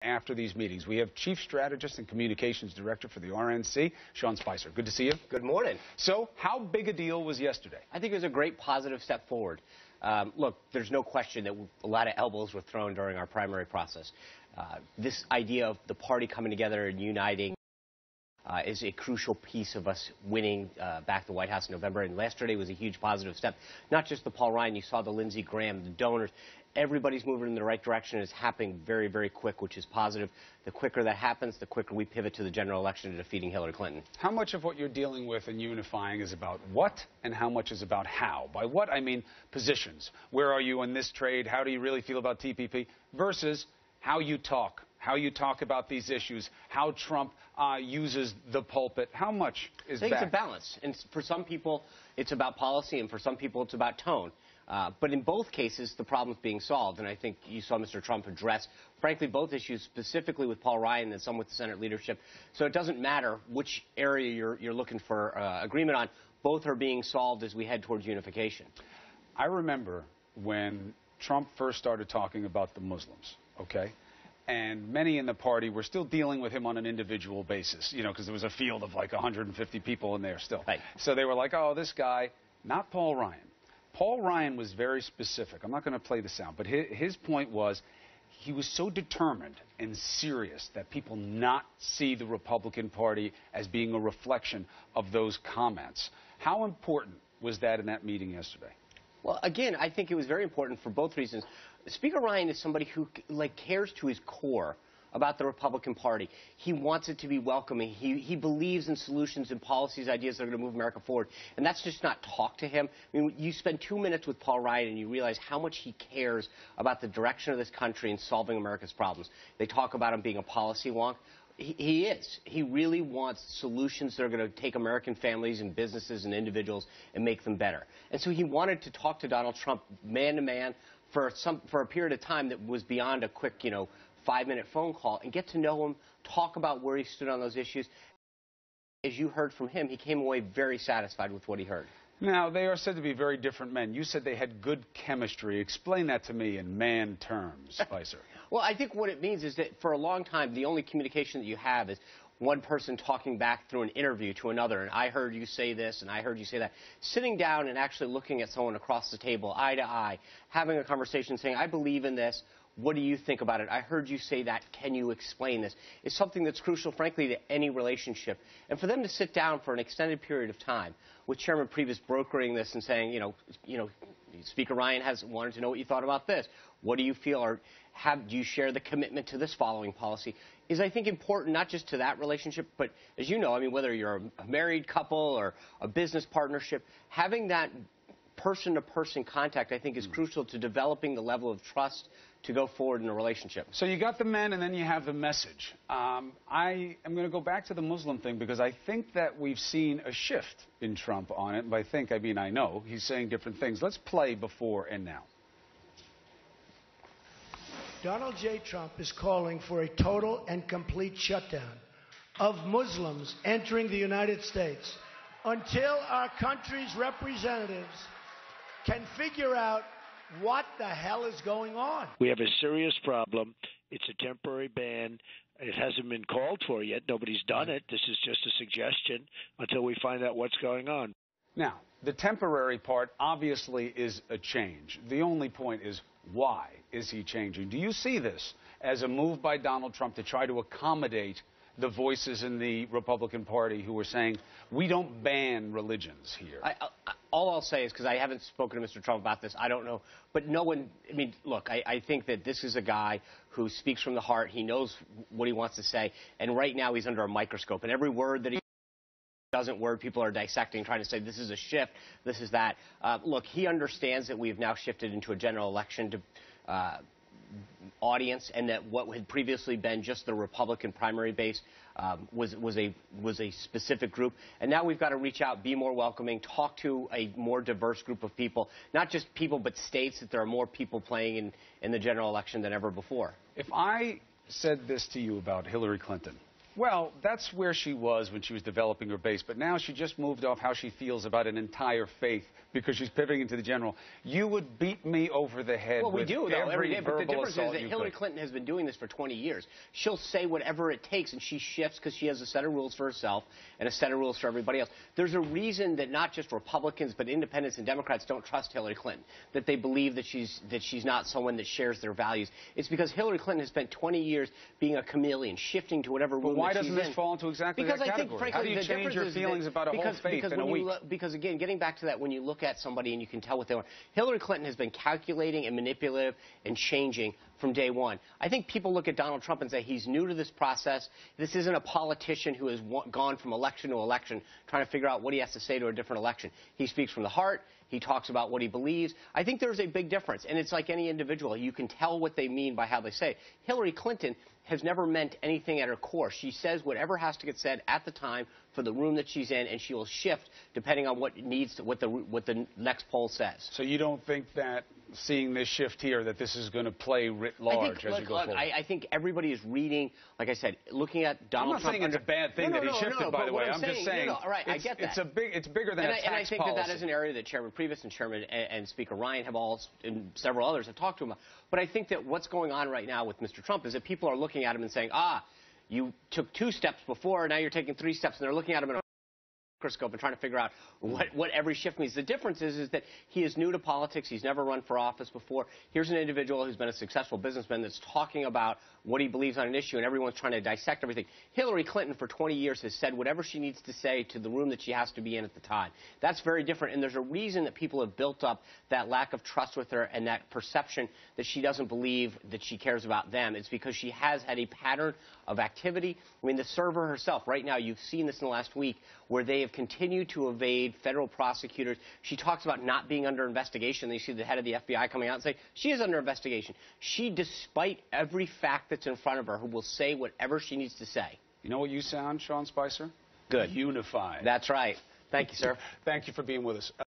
After these meetings, we have Chief Strategist and Communications Director for the RNC, Sean Spicer. Good to see you. Good morning. So, how big a deal was yesterday? I think it was a great positive step forward. Look, there's no question that a lot of elbows were thrown during our primary process. This idea of the party coming together and uniting is a crucial piece of us winning back the White House in November. And yesterday was a huge positive step. Not just the Paul Ryan, you saw the Lindsey Graham, the donors. Everybody's moving in the right direction. It's happening very, very quick, which is positive. The quicker that happens, the quicker we pivot to the general election to defeating Hillary Clinton. How much of what you're dealing with and unifying is about what, and how much is about how? By what, I mean positions. Where are you in this trade? How do you really feel about TPP? Versus how you talk about these issues, how Trump uses the pulpit. How much is that? I think it's a balance. And for some people, it's about policy, and for some people, it's about tone. But in both cases, the problem's being solved. And I think you saw Mr. Trump address, frankly, both issues, specifically with Paul Ryan and some with the Senate leadership. So it doesn't matter which area you're looking for agreement on. Both are being solved as we head towards unification. I remember when Trump first started talking about the Muslims, okay? And many in the party were still dealing with him on an individual basis, you know, because there was a field of like 150 people in there still. Right. So they were like, oh, this guy, not Paul Ryan. Paul Ryan was very specific. I'm not going to play the sound, but his point was he was so determined and serious that people not see the Republican Party as being a reflection of those comments. How important was that in that meeting yesterday? Well, again, I think it was very important for both reasons. Speaker Ryan is somebody who cares to his core about the Republican Party. He wants it to be welcoming. He believes in solutions and policies, ideas that are going to move America forward. And that's just not talk to him. I mean, you spend 2 minutes with Paul Ryan and you realize how much he cares about the direction of this country and solving America's problems. They talk about him being a policy wonk. He is. He really wants solutions that are going to take American families and businesses and individuals and make them better. And so he wanted to talk to Donald Trump man to man for a period of time that was beyond a quick, 5-minute phone call and get to know him, talk about where he stood on those issues. As you heard from him, he came away very satisfied with what he heard. Now, they are said to be very different men. You said they had good chemistry. Explain that to me in man terms, Spicer. Well, I think what it means is that for a long time, the only communication that you have is one person talking back through an interview to another, and I heard you say this, and I heard you say that. Sitting down and actually looking at someone across the table, eye to eye, having a conversation saying, I believe in this. What do you think about it? I heard you say that. Can you explain this? It's something that's crucial, frankly, to any relationship. And for them to sit down for an extended period of time, with Chairman Priebus brokering this and saying, Speaker Ryan has wanted to know what you thought about this. What do you feel? Or do you share the commitment to this following policy? Is, I think, important not just to that relationship, but as you know, I mean, whether you're a married couple or a business partnership, having that person-to-person contact, I think, is crucial to developing the level of trust to go forward in a relationship. So you got the men, and then you have the message. I am going to go back to the Muslim thing because I think that we've seen a shift in Trump on it. And by think, I mean I know. He's saying different things. Let's play before and now. Donald J. Trump is calling for a total and complete shutdown of Muslims entering the United States until our country's representatives can figure out what the hell is going on. We have a serious problem. It's a temporary ban. It hasn't been called for yet. Nobody's done it. This is just a suggestion until we find out what's going on. Now, the temporary part obviously is a change. The only point is, why is he changing? Do you see this as a move by Donald Trump to try to accommodate the voices in the Republican Party who are saying, we don't ban religions here? All I'll say is, because I haven't spoken to Mr. Trump about this, I don't know. But no one, I mean, look, I think that this is a guy who speaks from the heart. He knows what he wants to say. And right now he's under a microscope. And every word that he doesn't word, people are dissecting, trying to say this is a shift, this is that. Look, he understands that we've now shifted into a general election to audience, and that what had previously been just the Republican primary base was a specific group. And now we've got to reach out, be more welcoming, talk to a more diverse group of people, not just people but states, that there are more people playing in the general election than ever before. If I said this to you about Hillary Clinton, Well, that's where she was when she was developing her base, but now she just moved off how she feels about an entire faith because she's pivoting into the general. You would beat me over the head well, we with do, though, every day, but the verbal difference is that Hillary could. Clinton has been doing this for 20 years. She'll say whatever it takes, and she shifts because she has a set of rules for herself and a set of rules for everybody else. There's a reason that not just Republicans, but independents and Democrats don't trust Hillary Clinton, that they believe that she's not someone that shares their values. It's because Hillary Clinton has spent 20 years being a chameleon, shifting to whatever room why that she's doesn't this in. fall into exactly Because that I think, category? frankly, How do you the change your feelings about a whole faith in a week? Because, again, getting back to that, when you look at somebody and you can tell what they want, Hillary Clinton has been calculating and manipulative and changing from day one. I think people look at Donald Trump and say he's new to this process. This isn't a politician who has gone from election to election trying to figure out what he has to say to a different election. He speaks from the heart. He talks about what he believes. I think there's a big difference, and it's like any individual. You can tell what they mean by how they say it. Hillary Clinton has never meant anything at her core. She says whatever has to get said at the time for the room that she's in, and she will shift depending on what the next poll says. So you don't think that seeing this shift here, that this is going to play writ large as you go forward? I think everybody is reading, like I said, looking at Donald Trump. I'm not saying it's a bad thing that he shifted, by the way. I'm just saying, all right, I get that. It's bigger than a tax policy. And I think that is an area that Chairman Priebus and Chairman and Speaker Ryan and several others have talked to him about. But I think that what's going on right now with Mr. Trump is that people are looking at him and saying, you took 2 steps before, now you're taking 3 steps, and they're looking at him in a microscope and trying to figure out what every shift means. The difference is that he is new to politics. He's never run for office before. Here's an individual who's been a successful businessman that's talking about what he believes on an issue, and everyone's trying to dissect everything. Hillary Clinton, for 20 years, has said whatever she needs to say to the room that she has to be in at the time. That's very different, and there's a reason that people have built up that lack of trust with her and that perception that she doesn't believe that she cares about them. It's because she has had a pattern of activity. I mean, the server herself, right now, you've seen this in the last week, where they have continued to evade federal prosecutors. She talks about not being under investigation. You see the head of the FBI coming out and saying she is under investigation. She, despite every fact that's in front of her, who will say whatever she needs to say. You know what you sound, Sean Spicer? Good. Unified. That's right. Thank you, sir. Thank you for being with us.